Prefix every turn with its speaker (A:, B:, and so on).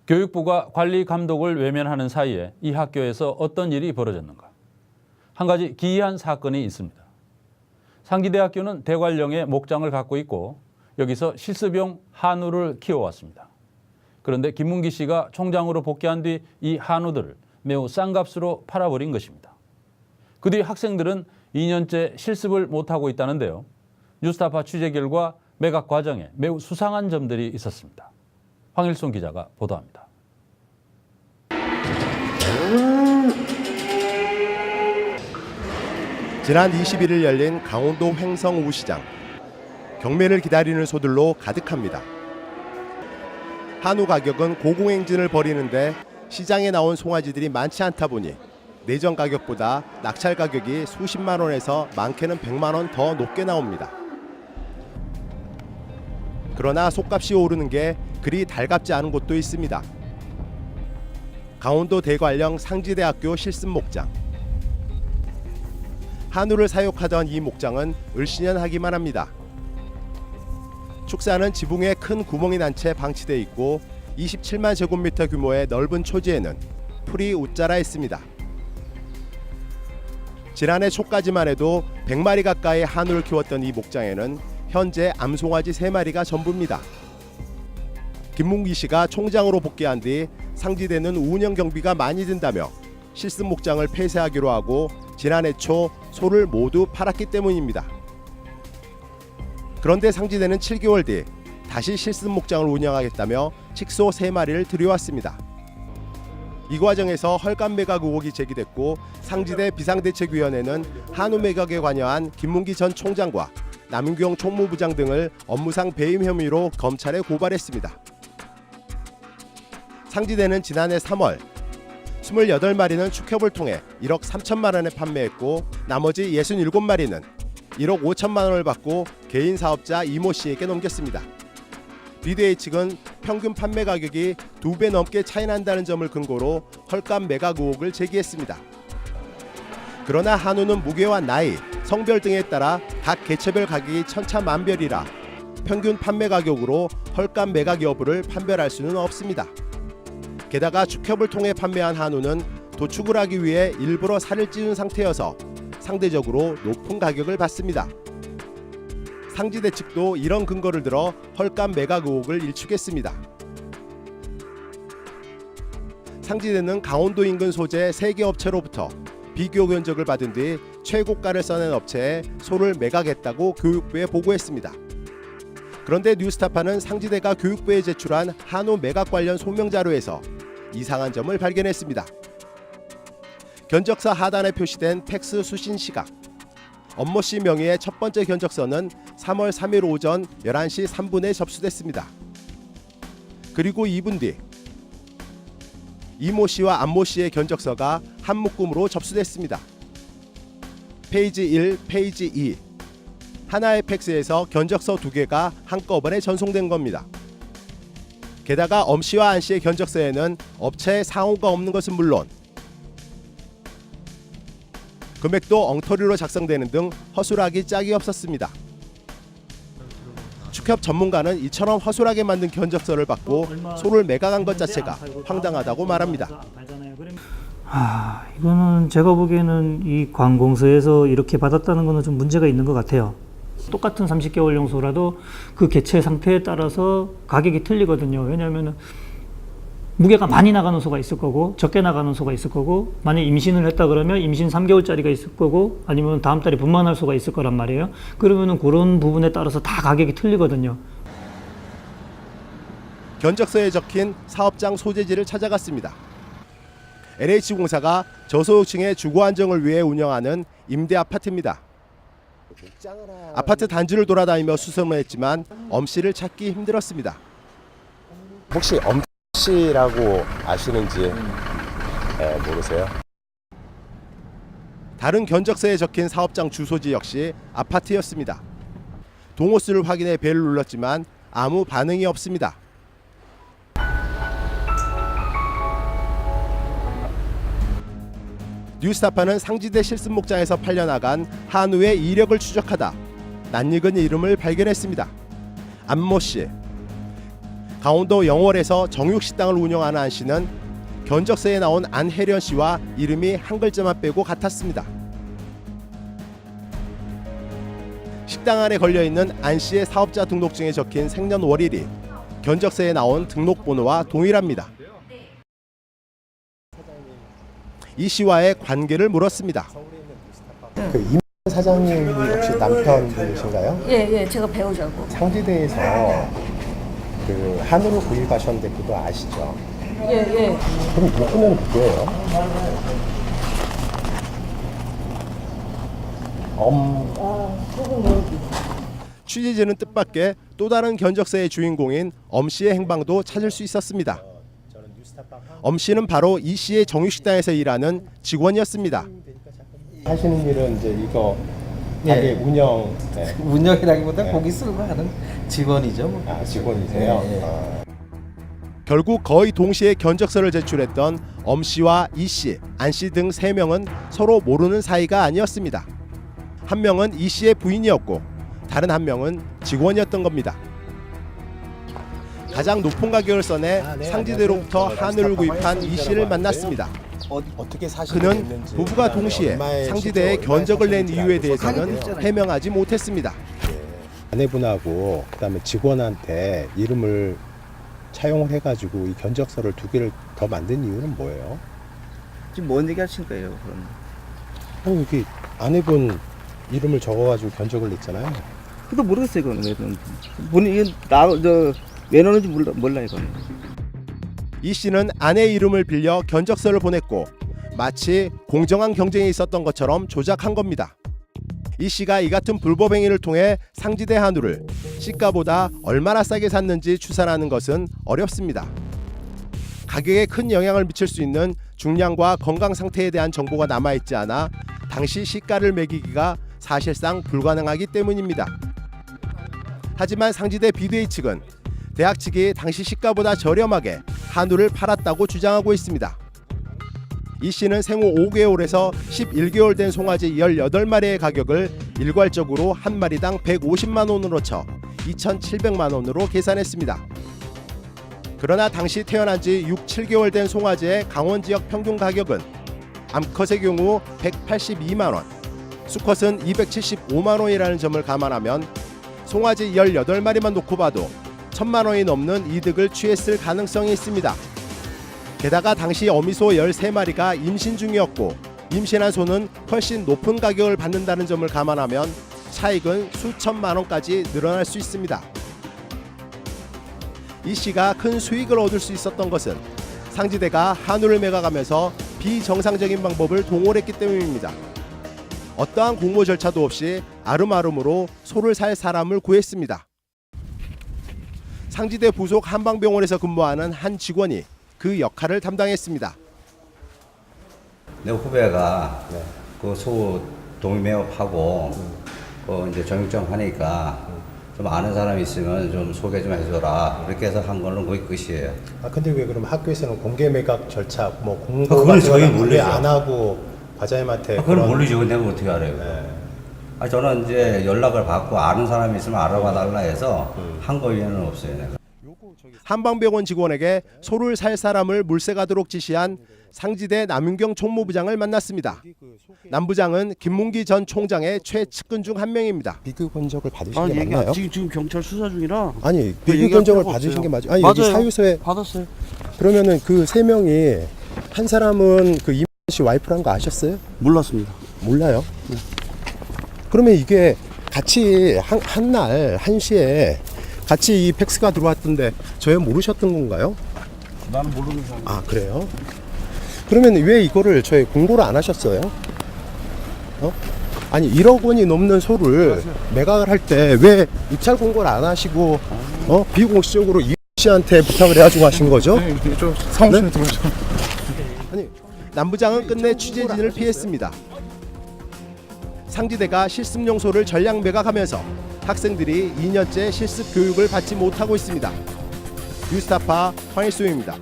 A: 교육부가 관리 감독을 외면하는 사이에 이 학교에서 어떤 일이 벌어졌는가? 한 가지 기이한 사건이 있습니다. 상지대학교는 대관령에 목장을 갖고 있고 여기서 실습용 한우를 키워왔습니다. 그런데 김문기 씨가 총장으로 복귀한 뒤 이 한우들을 매우 싼 값으로 팔아버린 것입니다. 그 뒤 학생들은 2년째 실습을 못하고 있다는데요. 뉴스타파 취재 결과 매각 과정에 매우 수상한 점들이 있었습니다. 황일순 기자가 보도합니다.
B: 지난 21일 열린 강원도 횡성 우시장. 경매를 기다리는 소들로 가득합니다. 한우 가격은 고공행진을 벌이는데 시장에 나온 송아지들이 많지 않다 보니 내전 가격보다 낙찰 가격이 수십만 원에서 많게는 100만 원 더 높게 나옵니다. 그러나 속값이 오르는 게 그리 달갑지 않은 곳도 있습니다. 강원도 대관령 상지대학교 실습 목장. 한우를 사육하던 이 목장은 을씨년하기만 합니다. 축사는 지붕에 큰 구멍이 난 채 방치돼 있고 27만 제곱미터 규모의 넓은 초지에는 풀이 웃자라 있습니다. 지난해 초까지만 해도 100마리 가까이 한우를 키웠던 이 목장에는 현재 암송아지 3마리가 전부입니다. 김문기 씨가 총장으로 복귀한 뒤 상지대는 운영 경비가 많이 든다며 실습 목장을 폐쇄하기로 하고 지난해 초 소를 모두 팔았기 때문입니다. 그런데 상지대는 7개월 뒤 다시 실습 목장을 운영하겠다며 칙소 3마리를 들여왔습니다. 이 과정에서 헐값 매각 의혹이 제기됐고 상지대 비상대책위원회는 한우 매각에 관여한 김문기 전 총장과 남윤경 총무부장 등을 업무상 배임 혐의로 검찰에 고발했습니다. 상지대는 지난해 3월 28마리는 축협을 통해 1억 3천만 원에 판매했고 나머지 67마리는 1억 5천만 원을 받고 개인 사업자 이모 씨에게 넘겼습니다. BDA 측은 평균 판매 가격이 2배 넘게 차이 난다는 점을 근거로 헐값 매각 의혹을 제기했습니다. 그러나 한우는 무게와 나이, 성별 등에 따라 각 개체별 가격이 천차만별이라 평균 판매 가격으로 헐값 매각 여부를 판별할 수는 없습니다. 게다가 축협을 통해 판매한 한우는 도축을 하기 위해 일부러 살을 찌운 상태여서 상대적으로 높은 가격을 받습니다. 상지대 측도 이런 근거를 들어 헐값 매각 의혹을 일축했습니다. 상지대는 강원도 인근 소재 3개 업체로부터 비교 견적을 받은 뒤 최고가를 써낸 업체에 소를 매각했다고 교육부에 보고했습니다. 그런데 뉴스타파는 상지대가 교육부에 제출한 한우 매각 관련 소명 자료에서 이상한 점을 발견했습니다. 견적서 하단에 표시된 팩스 수신 시각. 엄모 씨 명의의 첫 번째 견적서는 3월 3일 오전 11시 3분에 접수됐습니다. 그리고 2분 뒤 이모 씨와 안모 씨의 견적서가 한 묶음으로 접수됐습니다. 페이지 1, 페이지 2. 하나의 팩스에서 견적서 2개가 한꺼번에 전송된 겁니다. 게다가 엄 씨와 안 씨의 견적서에는 업체의 상호가 없는 것은 물론 금액도 엉터리로 작성되는 등 허술하기 짝이 없었습니다. 축협 전문가는 이처럼 허술하게 만든 견적서를 받고 소를 매각한 것 자체가 황당하다고 말합니다.
C: 이거는 제가 보기에는 이 관공서에서 이렇게 받았다는 거는 좀 문제가 있는 것 같아요. 똑같은 30개월용 소라도 그 개체 상태에 따라서 가격이 틀리거든요. 왜냐하면 무게가 많이 나가는 소가 있을 거고 적게 나가는 소가 있을 거고 만약 임신을 했다 그러면 임신 3개월짜리가 있을 거고 아니면 다음 달에 분만할 소가 있을 거란 말이에요. 그러면은 그런 부분에 따라서 다 가격이 틀리거든요.
B: 견적서에 적힌 사업장 소재지를 찾아갔습니다. LH공사가 저소득층의 주거 안정을 위해 운영하는 임대 아파트입니다. 아파트 단지를 돌아다니며 수소문을 했지만 엄 씨를 찾기 힘들었습니다.
D: 혹시 엄 씨라고 아시는지 모르세요?
B: 다른 견적서에 적힌 사업장 주소지 역시 아파트였습니다. 동호수를 확인해 벨을 눌렀지만 아무 반응이 없습니다. 뉴스타파는 상지대 실습 목장에서 팔려나간 한우의 이력을 추적하다 낯익은 이름을 발견했습니다. 안모 씨. 강원도 영월에서 정육식당을 운영하는 안 씨는 견적서에 나온 안혜련 씨와 이름이 한 글자만 빼고 같았습니다. 식당 안에 걸려있는 안 씨의 사업자 등록증에 적힌 생년월일이 견적서에 나온 등록번호와 동일합니다. 이 씨와의 관계를 물었습니다.
D: 그 임 사장님이 혹시 남편분이신가요?
E: 예, 제가 배우자고.
D: 상지대에서 그 한우를 구입하셨는데 그거 아시죠?
E: 예.
D: 그럼 이분은 누구예요?
B: 취재진은 뜻밖의 또 다른 견적서의 주인공인 엄 씨의 행방도 찾을 수 있었습니다. 엄 씨는 바로 이 씨의 정육식당에서 일하는 직원이었습니다.
D: 하시는 일은 이제 이거 가게 운영. 네.
F: 운영이라기보다 고기 쓸고 하는 직원이죠. 뭐.
D: 아, 직원이세요?
F: 네.
B: 결국 거의 동시에 견적서를 제출했던 엄 씨와 이 씨, 안 씨 등 3명은 서로 모르는 사이가 아니었습니다. 한 명은 이 씨의 부인이었고 다른 한 명은 직원이었던 겁니다. 가장 높은 가격을 써내 상지대로부터 한우를 구입한 이 씨를 만났습니다.
D: 어떻게 사시게
B: 그는
D: 됐는지,
B: 부부가
D: 그다음에
B: 동시에
D: 얼마에
B: 상지대에
D: 실제로
B: 견적을 낸
D: 얼마에
B: 이유에
D: 사시는지
B: 대해서는
D: 알고
B: 해명하지 못했습니다.
D: 아내분하고 그다음에 직원한테 이름을 차용을 해가지고 이 견적서를 2개를 더 만든 이유는 뭐예요?
F: 지금 뭔 얘기 하신 거예요, 그럼?
D: 여기 아내분 이름을 적어가지고 견적을 냈잖아요.
F: 그도 모르겠어요, 그건 왜 그런지. 본인 왜 넣는지 몰라 이거는.
B: 이 씨는 아내의 이름을 빌려 견적서를 보냈고 마치 공정한 경쟁이 있었던 것처럼 조작한 겁니다. 이 씨가 이 같은 불법 행위를 통해 상지대 한우를 시가보다 얼마나 싸게 샀는지 추산하는 것은 어렵습니다. 가격에 큰 영향을 미칠 수 있는 중량과 건강 상태에 대한 정보가 남아있지 않아 당시 시가를 매기기가 사실상 불가능하기 때문입니다. 하지만 상지대 BDA 측은 대학 측이 당시 시가보다 저렴하게 한우를 팔았다고 주장하고 있습니다. 이 씨는 생후 5개월에서 11개월 된 송아지 18마리의 가격을 일괄적으로 한 마리당 150만 원으로 쳐 2,700만 원으로 계산했습니다. 그러나 당시 태어난 지 6, 7개월 된 송아지의 강원 지역 평균 가격은 암컷의 경우 182만 원, 수컷은 275만 원이라는 점을 감안하면 송아지 18마리만 놓고 봐도 1,000만 원이 넘는 이득을 취했을 가능성이 있습니다. 게다가 당시 어미소 13마리가 임신 중이었고 임신한 소는 훨씬 높은 가격을 받는다는 점을 감안하면 차익은 수천만 원까지 늘어날 수 있습니다. 이 씨가 큰 수익을 얻을 수 있었던 것은 상지대가 한우를 매각하면서 비정상적인 방법을 동원했기 때문입니다. 어떠한 공모 절차도 없이 아름아름으로 소를 살 사람을 구했습니다. 상지대 부속 한방병원에서 근무하는 한 직원이 그 역할을 담당했습니다.
G: 내 후배가 그 소 동매업하고 그 이제 정육점 하니까 좀 아는 사람이 있으면 좀 소개 좀 해줘라 이렇게 해서 한 걸로 거의 끝이에요.
D: 아 근데 왜 그럼 학교에서는 공개 매각 절차 뭐 공고
G: 그걸 저희
D: 같은 거는 왜
G: 모르죠.
D: 안 하고 과장님한테
G: 그걸
D: 그런-
G: 모르죠. 내가 어떻게 알아요? 아, 저는 이제 연락을 받고 아는 사람이 있으면 알아봐 달라 해서 한 거 이외에는 없어요. 내가.
B: 한방병원 직원에게 소를 살 사람을 물색하도록 지시한 상지대 남윤경 총무부장을 만났습니다. 남부장은 김문기 전 총장의 최측근 중 한 명입니다.
D: 비교 견적을 받으신 게 맞나요?
F: 지금 경찰 수사 중이라.
D: 아니
F: 그
D: 비교
F: 얘기할
D: 견적을
F: 필요가
D: 받으신
F: 없어요.
D: 게 맞아요? 아니 여기
F: 맞아요.
D: 사유서에
F: 받았어요.
D: 그러면은 그 3명이 한 사람은 그 이모 씨 와이프란 거 아셨어요?
F: 몰랐습니다.
D: 몰라요? 그러면 이게 같이 한날 1시에 같이 이 팩스가 들어왔던데 저희 모르셨던 건가요?
F: 나는 모르는 사람.
D: 아 그래요? 그러면 왜 이거를 저희 공고를 안 하셨어요? 아니 1억 원이 넘는 소를 매각을 할 때 왜 입찰 공고를 안 하시고 비공식적으로 이 씨한테 부탁을 해가지고 하신 거죠?
H: 네, 좀 사무실에 들어오죠.
B: 아니, 남부장은 끝내 취재진을 피했습니다. 상지대가 실습용 소를 전량 매각하면서 학생들이 2년째 실습 교육을 받지 못하고 있습니다. 뉴스타파 황일수입니다.